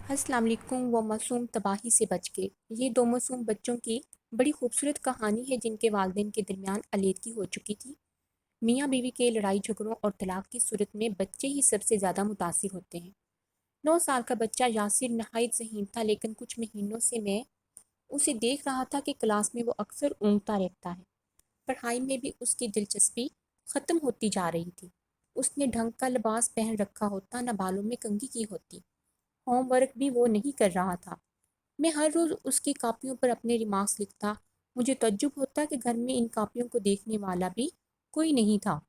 السلام علیکم۔ وہ معصوم تباہی سے بچ گئے۔ یہ دو معصوم بچوں کی بڑی خوبصورت کہانی ہے جن کے والدین کے درمیان علیحدگی ہو چکی تھی۔ میاں بیوی کے لڑائی جھگڑوں اور طلاق کی صورت میں بچے ہی سب سے زیادہ متاثر ہوتے ہیں۔ 9 سال کا بچہ یاسر نہایت ذہین تھا، لیکن کچھ مہینوں سے میں اسے دیکھ رہا تھا کہ کلاس میں وہ اکثر اونگتا رہتا ہے۔ پڑھائی میں بھی اس کی دلچسپی ختم ہوتی جا رہی تھی۔ اس نے ڈھنگ کا لباس پہن رکھا ہوتا، نہ بالوں میں کنگھی کی ہوتی۔ ہوم ورک بھی وہ نہیں کر رہا تھا۔ میں ہر روز اس کی کاپیوں پر اپنے ریمارکس لکھتا۔ مجھے تعجب ہوتا کہ گھر میں ان کاپیوں کو دیکھنے والا بھی کوئی نہیں تھا۔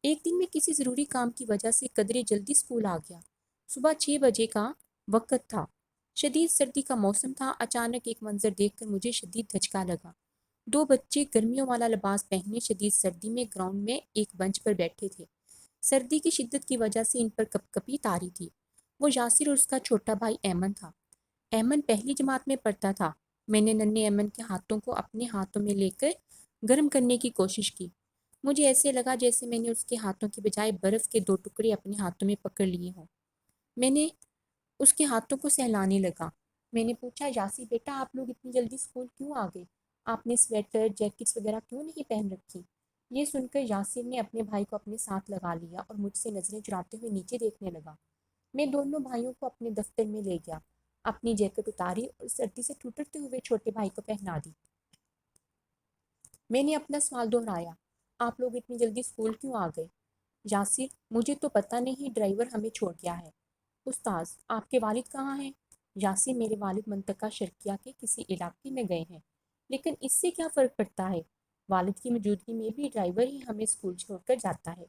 ایک دن میں کسی ضروری کام کی وجہ سے قدرے جلدی اسکول آ گیا۔ صبح 6 بجے کا وقت تھا۔ شدید سردی کا موسم تھا۔ اچانک ایک منظر دیکھ کر مجھے شدید دھچکا لگا۔ دو بچے گرمیوں والا لباس پہنے شدید سردی میں گراؤنڈ میں ایک بنچ پر بیٹھے تھے۔ سردی کی شدت کی وجہ سے ان پر کپ کپی طاری تھی۔ وہ یاسر اور اس کا چھوٹا بھائی ایمن تھا۔ ایمن پہلی جماعت میں پڑھتا تھا۔ میں نے ننھے ایمن کے ہاتھوں کو اپنے ہاتھوں میں لے کر گرم کرنے کی کوشش کی۔ مجھے ایسے لگا جیسے میں نے اس کے ہاتھوں کے بجائے برف کے 2 ٹکڑے اپنے ہاتھوں میں پکڑ لیے ہوں۔ میں نے اس کے ہاتھوں کو سہلانے لگا۔ میں نے پوچھا، یاسر بیٹا، آپ لوگ اتنی جلدی اسکول کیوں آ گئے؟ آپ نے سویٹر، جیکٹس وغیرہ کیوں نہیں پہن رکھی؟ یہ سن کر یاسر نے اپنے بھائی کو اپنے ساتھ لگا لیا اور مجھ سے نظریں چراتے ہوئے نیچے دیکھنے لگا۔ میں دونوں بھائیوں کو اپنے دفتر میں لے گیا، اپنی جیکٹ اتاری اور سردی سے ٹھٹرتے ہوئے چھوٹے بھائی کو پہنا دی۔ میں نے اپنا سوال دہرایا، آپ لوگ اتنی جلدی اسکول کیوں آ گئے؟ یاسر، مجھے تو پتہ نہیں، ڈرائیور ہمیں چھوڑ گیا ہے۔ استاذ، آپ کے والد کہاں ہیں؟ یاسر، میرے والد منطقہ شرقیہ کے کسی علاقے میں گئے ہیں۔ لیکن اس سے کیا فرق پڑتا ہے؟ والد کی موجودگی میں بھی ڈرائیور ہی ہمیں اسکول چھوڑ کر جاتا ہے۔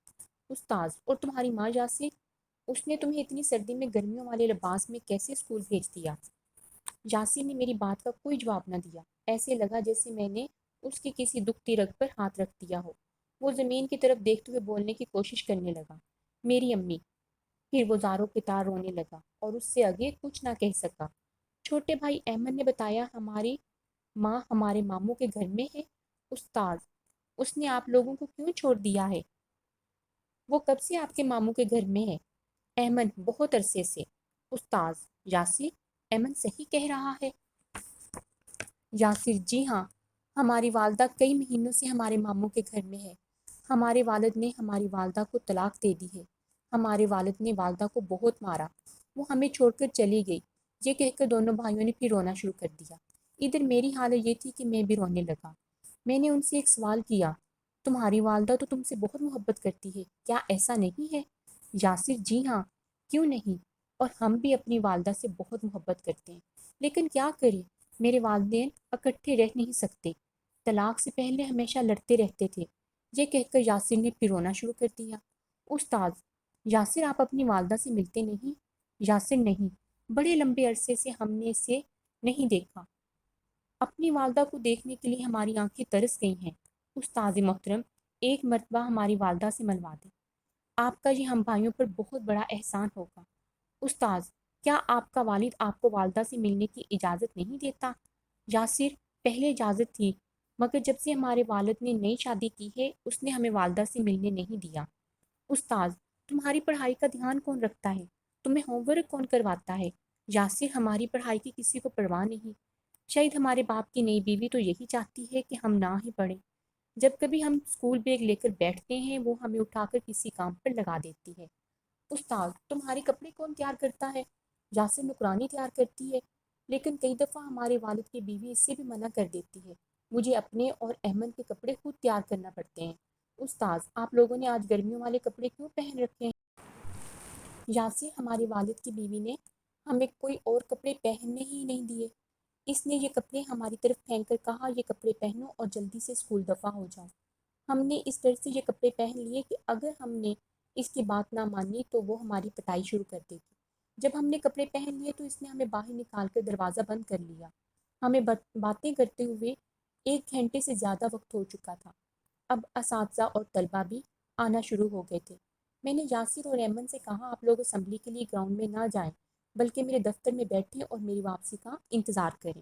استاذ، اور تمہاری ماں یاسر، اس نے تمہیں اتنی سردی میں گرمیوں والے لباس میں کیسے اسکول بھیج دیا؟ یاسر نے میری بات کا کوئی جواب نہ دیا۔ ایسے لگا جیسے میں نے اس کی کسی دکھتی رگ پر ہاتھ رکھ دیا ہو۔ وہ زمین کی طرف دیکھتے ہوئے بولنے کی کوشش کرنے لگا، میری امی۔ پھر وہ زاروں کی طرح رونے لگا اور اس سے آگے کچھ نہ کہہ سکا۔ چھوٹے بھائی احمد نے بتایا، ہماری ماں ہمارے ماموں کے گھر میں ہے۔ استاذ، اس نے آپ لوگوں کو کیوں چھوڑ دیا ہے؟ وہ کب سے آپ کے ماموں کے گھر میں ہے؟ احمد، بہت عرصے سے۔ استاذ، یاسر، احمد صحیح کہہ رہا ہے؟ یاسر، جی ہاں، ہماری والدہ کئی مہینوں سے ہمارے ماموں کے گھر میں ہے۔ ہمارے والد نے ہماری والدہ کو طلاق دے دی ہے۔ ہمارے والد نے والدہ کو بہت مارا۔ وہ ہمیں چھوڑ کر چلی گئی۔ یہ کہہ کر دونوں بھائیوں نے پھر رونا شروع کر دیا۔ ادھر میری حالت یہ تھی کہ میں بھی رونے لگا۔ میں نے ان سے ایک سوال کیا، تمہاری والدہ تو تم سے بہت محبت کرتی ہے، کیا ایسا نہیں ہے؟ یاسر، جی ہاں، کیوں نہیں، اور ہم بھی اپنی والدہ سے بہت محبت کرتے ہیں، لیکن کیا کریں، میرے والدین اکٹھے رہ نہیں سکتے، طلاق سے پہلے ہمیشہ لڑتے رہتے تھے۔ یہ کہہ کر یاسر نے پھر رونا شروع کر دیا۔ استاذ، یاسر، آپ اپنی والدہ سے ملتے نہیں؟ یاسر، نہیں، بڑے لمبے عرصے سے ہم نے اسے نہیں دیکھا۔ اپنی والدہ کو دیکھنے کے لیے ہماری آنکھیں ترس گئی ہیں۔ استاذ محترم، ایک مرتبہ ہماری والدہ سے ملوا دیں، آپ کا یہ ہم بھائیوں پر بہت بڑا احسان ہوگا۔ استاذ، کیا آپ کا والد آپ کو والدہ سے ملنے کی اجازت نہیں دیتا؟ یاسر، پہلے اجازت تھی، مگر جب سے ہمارے والد نے نئی شادی کی ہے اس نے ہمیں والدہ سے ملنے نہیں دیا۔ استاذ، تمہاری پڑھائی کا دھیان کون رکھتا ہے؟ تمہیں ہوم ورک کون کرواتا ہے؟ یاسر، ہماری پڑھائی کی کسی کو پرواہ نہیں۔ شاید ہمارے باپ کی نئی بیوی تو یہی چاہتی ہے کہ ہم نہ ہی پڑھیں۔ جب کبھی ہم اسکول بیگ لے کر بیٹھتے ہیں وہ ہمیں اٹھا کر کسی کام پر لگا دیتی ہے۔ استاد، تمہارے کپڑے کون تیار کرتا ہے؟ یاسر، نکرانی تیار کرتی ہے، لیکن کئی دفعہ ہمارے والد کی بیوی اس سے بھی منع کر دیتی ہے۔ مجھے اپنے اور احمد کے کپڑے خود تیار کرنا پڑتے ہیں۔ استاد، آپ لوگوں نے آج گرمیوں والے کپڑے کیوں پہن رکھے ہیں؟ یاسر، ہمارے والد کی بیوی نے ہمیں کوئی اور کپڑے پہننے ہی نہیں دیے۔ اس نے یہ کپڑے ہماری طرف پھینک کر کہا، یہ کپڑے پہنو اور جلدی سے اسکول دفع ہو جاؤ۔ ہم نے اس ڈر سے یہ کپڑے پہن لیے کہ اگر ہم نے اس کی بات نہ مانی تو وہ ہماری پٹائی شروع کر دے گی۔ جب ہم نے کپڑے پہن لیے تو اس نے ہمیں باہر نکال کر دروازہ بند کر لیا۔ ہمیں باتیں کرتے ہوئے 1 گھنٹے سے زیادہ وقت ہو چکا تھا۔ اب اساتذہ اور طلبہ بھی آنا شروع ہو گئے تھے۔ میں نے یاسر اور ایمن سے کہا، آپ لوگ اسمبلی کے لیے گراؤنڈ میں نہ جائیں بلکہ میرے دفتر میں بیٹھیں اور میری واپسی کا انتظار کریں۔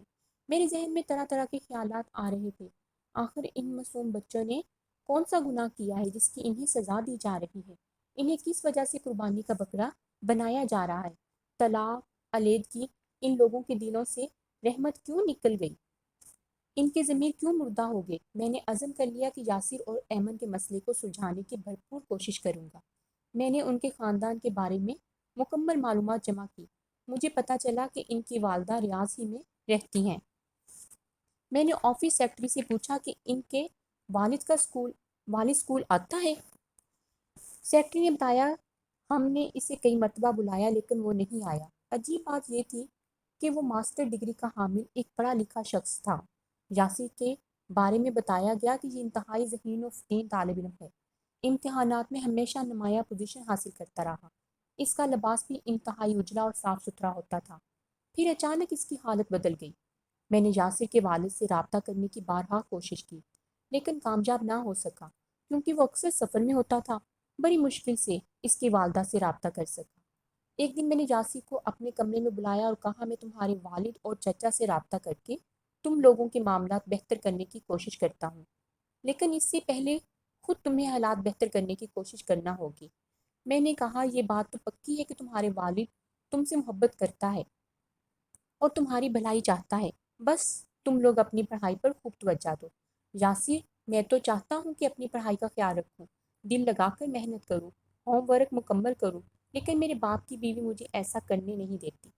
میرے ذہن میں طرح طرح کے خیالات آ رہے تھے۔ آخر ان معصوم بچوں نے کون سا گناہ کیا ہے جس کی انہیں سزا دی جا رہی ہے؟ انہیں کس وجہ سے قربانی کا بکرا بنایا جا رہا ہے؟ طلاق، علیحدگی ان لوگوں کے دلوں سے رحمت کیوں نکل گئی؟ ان کے ضمیر کیوں مردہ ہو گئے؟ میں نے عزم کر لیا کہ یاسر اور ایمن کے مسئلے کو سلجھانے کی بھرپور کوشش کروں گا۔ میں نے ان کے خاندان کے بارے میں مکمل معلومات جمع کی۔ مجھے پتہ چلا کہ ان کی والدہ ریاض ہی میں رہتی ہیں۔ میں نے آفس سیکرٹری سے پوچھا کہ ان کے والد اسکول آتا ہے؟ سیکرٹری نے بتایا ہم نے اسے کئی مرتبہ بلایا لیکن وہ نہیں آیا۔ عجیب بات یہ تھی کہ وہ ماسٹر ڈگری کا حامل ایک پڑھا لکھا شخص تھا۔ یاسر کے بارے میں بتایا گیا کہ یہ انتہائی ذہین و فطین طالب علم ہے۔ امتحانات میں ہمیشہ نمایاں پوزیشن حاصل کرتا رہا۔ اس کا لباس بھی انتہائی اجلا اور صاف ستھرا ہوتا تھا۔ پھر اچانک اس کی حالت بدل گئی۔ میں نے یاسر کے والد سے رابطہ کرنے کی بارہا کوشش کی لیکن کامیاب نہ ہو سکا کیونکہ وہ اکثر سفر میں ہوتا تھا۔ بڑی مشکل سے اس کی والدہ سے رابطہ کر سکا۔ ایک دن میں نے یاسر کو اپنے کمرے میں بلایا اور کہا میں تمہارے والد اور چچا سے رابطہ کر کے تم لوگوں کے معاملات بہتر کرنے کی کوشش کرتا ہوں، لیکن اس سے پہلے خود تمہیں حالات بہتر کرنے کی کوشش کرنا ہوگی۔ میں نے کہا یہ بات تو پکی ہے کہ تمہارے والد تم سے محبت کرتا ہے اور تمہاری بھلائی چاہتا ہے، بس تم لوگ اپنی پڑھائی پر خوب توجہ دو۔ یاسر میں تو چاہتا ہوں کہ اپنی پڑھائی کا خیال رکھوں، دل لگا کر محنت کروں، ہوم ورک مکمل کروں، لیکن میرے باپ کی بیوی مجھے ایسا کرنے نہیں دیتی۔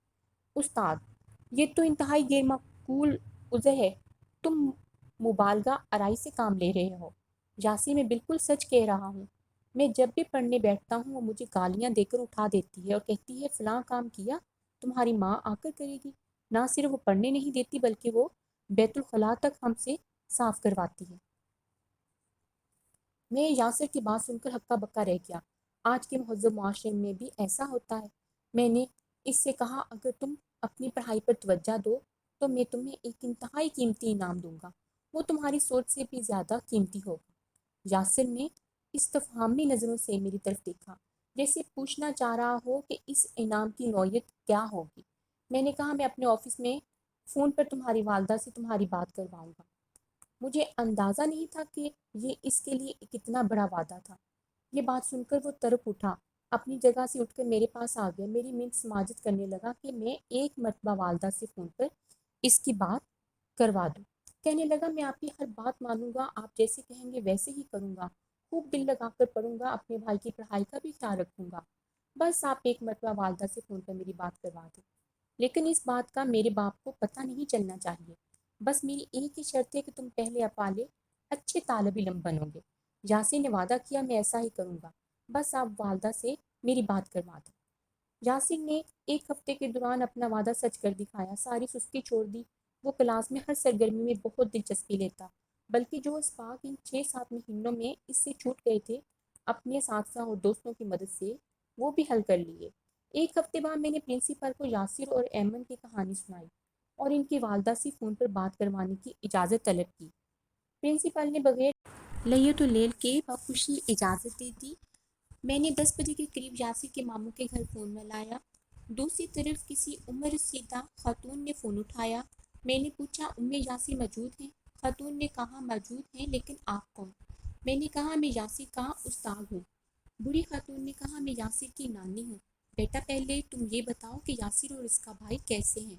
استاد یہ تو انتہائی غیر معقول عذر ہے، تم مبالغہ آرائی سے کام لے رہے ہو۔ یاسر میں بالکل سچ کہہ رہا ہوں، میں جب بھی پڑھنے بیٹھتا ہوں وہ مجھے گالیاں دے کر اٹھا دیتی ہے اور کہتی ہے فلاں کام کیا تمہاری ماں آ کر کرے گی۔ نہ صرف وہ پڑھنے نہیں دیتی بلکہ وہ بیت الخلاء تک ہم سے صاف کرواتی ہے۔ میں یاسر کی بات سن کر ہکا بکا رہ گیا۔ آج کے مہذب معاشرے میں بھی ایسا ہوتا ہے؟ میں نے اس سے کہا اگر تم اپنی پڑھائی پر توجہ دو تو میں تمہیں ایک انتہائی قیمتی انعام دوں گا، وہ تمہاری سوچ سے بھی زیادہ قیمتی ہوگا۔ یاسر نے استفہامی نظروں سے میری طرف دیکھا جیسے پوچھنا چاہ رہا ہو کہ اس انعام کی نوعیت کیا ہوگی۔ میں نے کہا میں اپنے آفس میں فون پر تمہاری والدہ سے تمہاری بات کرواؤں گا۔ مجھے اندازہ نہیں تھا کہ یہ اس کے لیے کتنا بڑا وعدہ تھا۔ یہ بات سن کر وہ تڑپ اٹھا، اپنی جگہ سے اٹھ کر میرے پاس آ گیا، میری منت سماجت کرنے لگا کہ میں ایک مرتبہ والدہ سے فون پر اس کی بات کروا دوں۔ کہنے لگا میں آپ کی ہر بات مانوں گا، آپ جیسے کہیں گے ویسے ہی کروں گا، خوب دل لگا کر پڑھوں گا، اپنے بھائی کی پڑھائی کا بھی خیال رکھوں گا، بس آپ ایک مرتبہ والدہ سے فون پر میری بات کروا دیں۔ لیکن اس بات کا میرے باپ کو پتہ نہیں چلنا چاہیے، بس میری ایک ہی شرط ہے کہ تم پہلے افعال اچھے طالب علم بنو گے۔ یاسر نے وعدہ کیا میں ایسا ہی کروں گا، بس آپ والدہ سے میری بات کروا دیں۔ یاسر نے ایک ہفتے کے دوران اپنا وعدہ سچ کر دکھایا، ساری سستی چھوڑ دی۔ وہ کلاس میں ہر سرگرمی میں بہت دلچسپی لیتا، بلکہ جو اسباق ان 6-7 مہینوں میں اس سے چھوٹ گئے تھے اپنے اساتذہ اور دوستوں کی مدد سے وہ بھی حل کر لیے۔ ایک ہفتے بعد میں نے پرنسپل کو یاسر اور ایمن کی کہانی سنائی اور ان کی والدہ سے فون پر بات کروانے کی اجازت طلب کی۔ پرنسپل نے بغیر لیت اللیل کے بخوشی اجازت دے دی۔ میں نے 10 بجے کے قریب یاسر کے ماموں کے گھر فون ملایا۔ دوسری طرف کسی عمر رسیدہ خاتون نے فون اٹھایا۔ میں نے پوچھا یاسر موجود ہیں؟ خاتون نے کہا موجود ہیں، لیکن آپ کون؟ میں نے کہا میں یاسر کا استاد ہوں۔ بوڑھی خاتون نے کہا میں یاسر کی نانی ہوں۔ بیٹا پہلے تم یہ بتاؤ کہ یاسر اور اس کا بھائی کیسے ہیں؟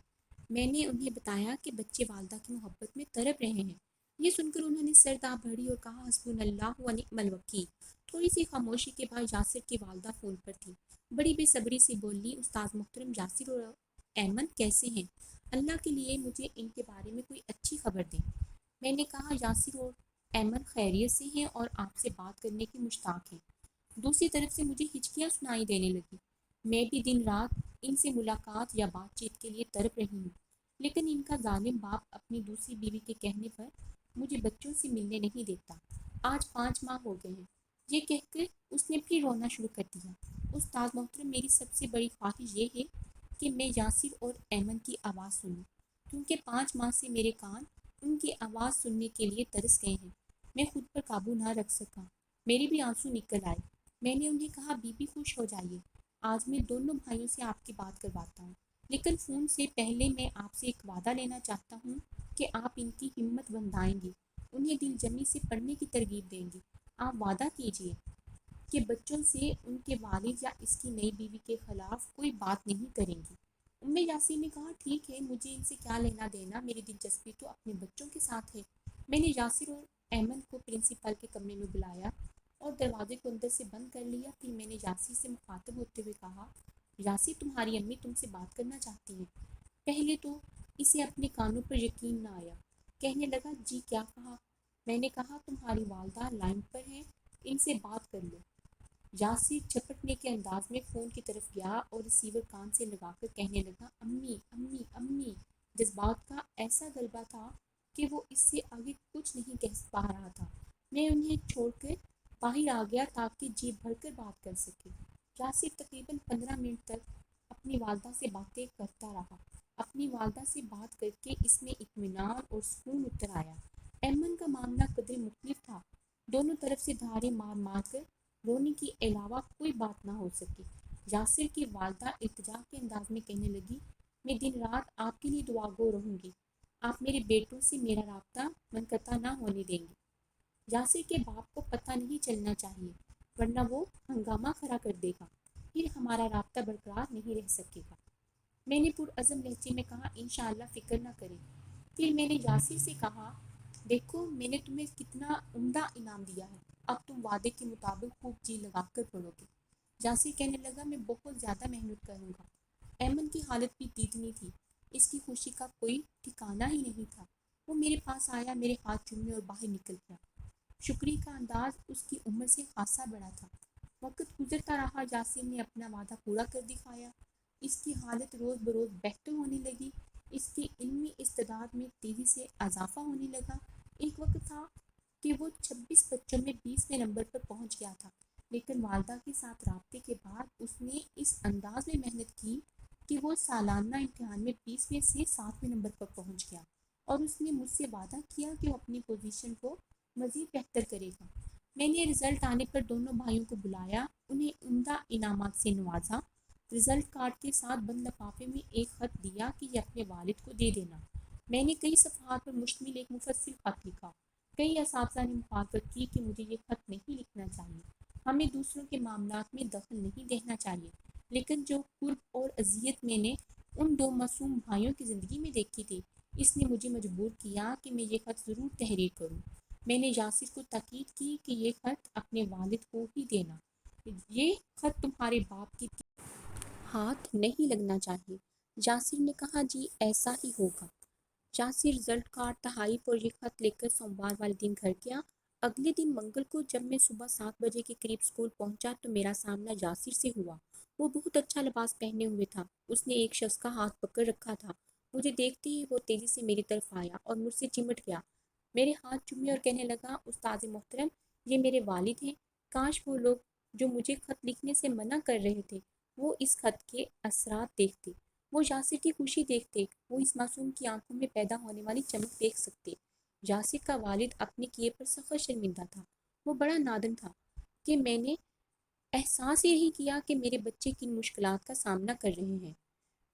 میں نے انہیں بتایا کہ بچے والدہ کی محبت میں تڑپ رہے ہیں۔ یہ سن کر انہوں نے سر دابڑھی اور کہا حسبنا اللہ و نعم الوکیل۔ تھوڑی سی خاموشی کے بعد یاسر کی والدہ فون پر تھی، بڑی بے صبری سے بولی استاد محترم یاسر اور ایمن کیسے ہیں؟ اللہ کے لیے مجھے ان کے بارے میں کوئی اچھی خبر دیں۔ میں نے کہا یاسر اور ایمن خیریت سے ہیں اور آپ سے بات کرنے کی مشتاق ہیں۔ دوسری طرف سے مجھے ہچکیاں سنائی دینے لگی۔ میں بھی دن رات ان سے ملاقات یا بات چیت کے لیے تڑپ رہی ہوں، لیکن ان کا ظالم باپ اپنی دوسری بیوی کے کہنے پر مجھے بچوں سے ملنے نہیں دیتا۔ آج 5 ماہ ہو گئے ہیں۔ یہ کہہ کر اس نے پھر رونا شروع کر دیا۔ استاد محترم میری سب سے بڑی خواہش یہ ہے کہ میں یاسر اور ایمن کی آواز سنوں، کیونکہ 5 ماہ سے میرے کان ان کی آواز سننے کے لیے ترس گئے ہیں۔ میں خود پر قابو نہ رکھ سکا، میرے بھی آنسو نکل آئے۔ میں نے انہیں کہا بی بی خوش ہو جائیے، آج میں دونوں بھائیوں سے آپ کی بات کرواتا ہوں، لیکن فون سے پہلے میں آپ سے ایک وعدہ لینا چاہتا ہوں کہ آپ ان کی ہمت بندھائیں گی، انہیں دل جمی سے پڑھنے کی ترغیب دیں گی۔ آپ وعدہ کیجئے کہ بچوں سے ان کے والد یا اس کی نئی بیوی کے خلاف کوئی بات نہیں کریں گی۔ یاسین نے کہا ٹھیک ہے، مجھے ان سے کیا لینا دینا، میری دلچسپی تو اپنے بچوں کے ساتھ ہے۔ میں نے یاسر اور ایمن کو پرنسپل کے کمرے میں بلایا اور دروازے کو اندر سے بند کر لیا۔ پھر میں نے یاسر سے مخاطب ہوتے ہوئے کہا، یاسر تمہاری امی تم سے بات کرنا چاہتی ہیں۔ پہلے تو اسے اپنے کانوں پر یقین نہ آیا، کہنے لگا جی کیا کہا؟ میں نے کہا تمہاری والدہ لائن پر ہیں، ان سے بات کر لو۔ یاسر جھپٹنے کے انداز میں فون کی طرف گیا اور ریسیور کان سے لگا کر کہنے لگا امی امی امی۔ جذبات کا ایسا غلبہ تھا کہ وہ اس سے آگے کچھ نہیں کہہ پا رہا تھا۔ میں انہیں چھوڑ کر باہر آ گیا تاکہ جی بھر کر بات کر سکے۔ یاسر تقریباً 15 منٹ تک اپنی والدہ سے باتیں کرتا رہا۔ اپنی والدہ سے بات کر کے اس میں اطمینان اور سکون اتر آیا۔ ایمن کا معاملہ قدرے مختلف تھا۔ دونوں طرف سے دھارے مار مار کر رونے کے علاوہ کوئی بات نہ ہو سکی۔ یاسر کی والدہ التجا کے انداز میں کہنے لگی، میں دن رات آپ کے لیے دعا گو رہوں گی، آپ میرے بیٹوں سے میرا رابطہ منقطع نہ ہونے دیں گے۔ یاسر کے باپ کو پتہ نہیں چلنا چاہیے، ورنہ وہ ہنگامہ کھڑا کر دے گا، پھر ہمارا رابطہ برقرار نہیں رہ سکے گا۔ میں نے پرعزم لہجے میں کہا انشاءاللہ فکر نہ کریں۔ پھر میں نے یاسر سے کہا دیکھو میں نے تمہیں کتنا عمدہ انعام دیا ہے، اب تم وعدے کے مطابق خوب جی لگا کر پڑھو گے۔ یاسر کہنے لگا میں بہت زیادہ محنت کروں گا۔ ایمن کی حالت بھی دیدنی تھی، اس کی خوشی کا کوئی ٹھکانہ ہی نہیں تھا۔ وہ میرے پاس آیا، میرے ہاتھ چومے اور باہر نکل گیا۔ شکریہ کا انداز اس کی عمر سے خاصا بڑا تھا۔ وقت گزرتا رہا، یاسر نے اپنا وعدہ پورا کر دکھایا۔ اس کی حالت روز بروز بہتر ہونے لگی، اس کی علمی استعداد میں تیزی سے اضافہ ہونے لگا۔ ایک وقت تھا کہ وہ 26 بچوں میں 20ویں نمبر پر پہنچ گیا تھا، لیکن والدہ کے ساتھ رابطے کے بعد اس نے اس انداز میں محنت کی کہ وہ سالانہ امتحان میں 20ویں سے 7ویں نمبر پر پہنچ گیا، اور اس نے مجھ سے وعدہ کیا کہ وہ اپنی پوزیشن کو مزید بہتر کرے گا۔ میں نے رزلٹ آنے پر دونوں بھائیوں کو بلایا، انہیں عمدہ انعامات سے نوازا۔ رزلٹ کارڈ کے ساتھ بند لفافے میں ایک خط دیا کہ یہ اپنے والد کو دے دینا۔ میں نے کئی صفحات پر مشتمل ایک مفصل خط لکھا۔ کئی اساتذہ نے مخالفت کی کہ مجھے یہ خط نہیں لکھنا چاہیے، ہمیں دوسروں کے معاملات میں دخل نہیں دینا چاہیے، لیکن جو قرب اور اذیت میں نے ان دو معصوم بھائیوں کی زندگی میں دیکھی تھی، اس نے مجھے مجبور کیا کہ میں یہ خط ضرور تحریر کروں۔ میں نے یاسر کو تاکید کی کہ یہ خط اپنے والد کو ہی دینا، یہ خط تمہارے باپ کی ہاتھ نہیں لگنا چاہیے۔ یاسر نے کہا جی ایسا ہی ہوگا۔ یاسر رزلٹ کارڈ، تحائف اور یہ خط لے کر سوموار والے دن گھر گیا۔ اگلے دن منگل کو جب میں صبح 7 بجے کے قریب اسکول پہنچا تو میرا سامنا یاسر سے ہوا۔ وہ بہت اچھا لباس پہنے ہوئے تھا، اس نے ایک شخص کا ہاتھ پکڑ رکھا تھا۔ مجھے دیکھتے ہی وہ تیزی سے میری طرف آیا اور مجھ سے چمٹ گیا، میرے ہاتھ چومے اور کہنے لگا استاذ محترم یہ میرے والد ہیں، کاش وہ لوگ جو مجھے خط لکھنے سے منع کر رہے تھے وہ اس خط کے اثرات دیکھتے، وہ یاسر کی خوشی دیکھتے، وہ اس معصوم کی آنکھوں میں پیدا ہونے والی چمک دیکھ سکتے۔ یاسر کا والد اپنے کیے پر سخت شرمندہ تھا، وہ بڑا نادم تھا کہ میں نے احساس یہی کیا کہ میرے بچے کن مشکلات کا سامنا کر رہے ہیں۔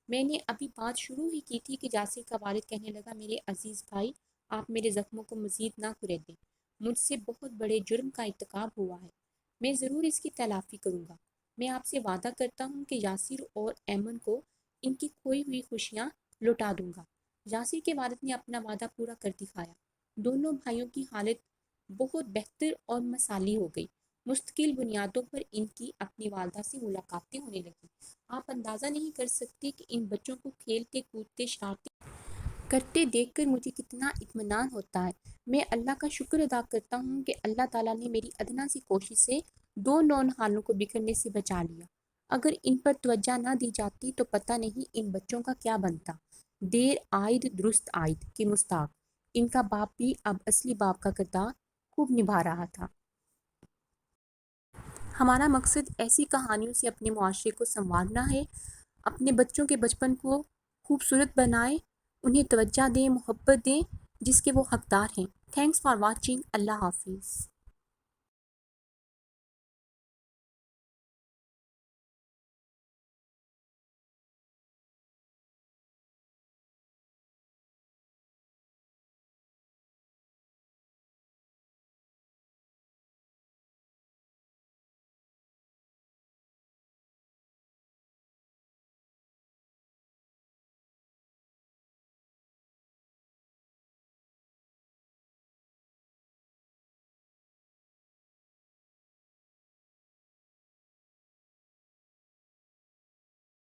میں نے ابھی بات شروع ہی کی تھی کہ یاسر کا والد کہنے لگا میرے عزیز بھائی آپ میرے زخموں کو مزید نہ کریدیں، مجھ سے بہت بڑے جرم کا ارتکاب ہوا ہے، میں ضرور اس کی تلافی کروں گا۔ میں آپ سے وعدہ کرتا ہوں کہ یاسر اور ایمن کو ان کی کھوئی ہوئی خوشیاں لوٹا دوں گا۔ یاسر کے والد نے اپنا وعدہ پورا کر دکھایا۔ دونوں بھائیوں کی حالت بہت بہتر اور مثالی ہو گئی۔ مستقل بنیادوں پر ان کی اپنی والدہ سے ملاقاتیں ہونے لگیں۔ آپ اندازہ نہیں کر سکتے کہ ان بچوں کو کھیلتے کودتے شرارتیں کرتے دیکھ کر مجھے کتنا اطمینان ہوتا ہے۔ میں اللہ کا شکر ادا کرتا ہوں کہ اللہ تعالیٰ نے میری ادنا سی کوشش سے دو نونہالوں کو بکھرنے سے بچا لیا۔ اگر ان پر توجہ نہ دی جاتی تو پتہ نہیں ان بچوں کا کیا بنتا۔ دیر آئید درست آئید کے مستاق، ان کا باپ بھی اب اصلی باپ کا کردار خوب نبھا رہا تھا۔ ہمارا مقصد ایسی کہانیوں سے اپنے معاشرے کو سنوارنا ہے، اپنے بچوں کے بچپن کو خوبصورت بنائیں، انہیں توجہ دیں، محبت دیں جس کے وہ حقدار ہیں۔ Thanks for watching. اللہ حافظ۔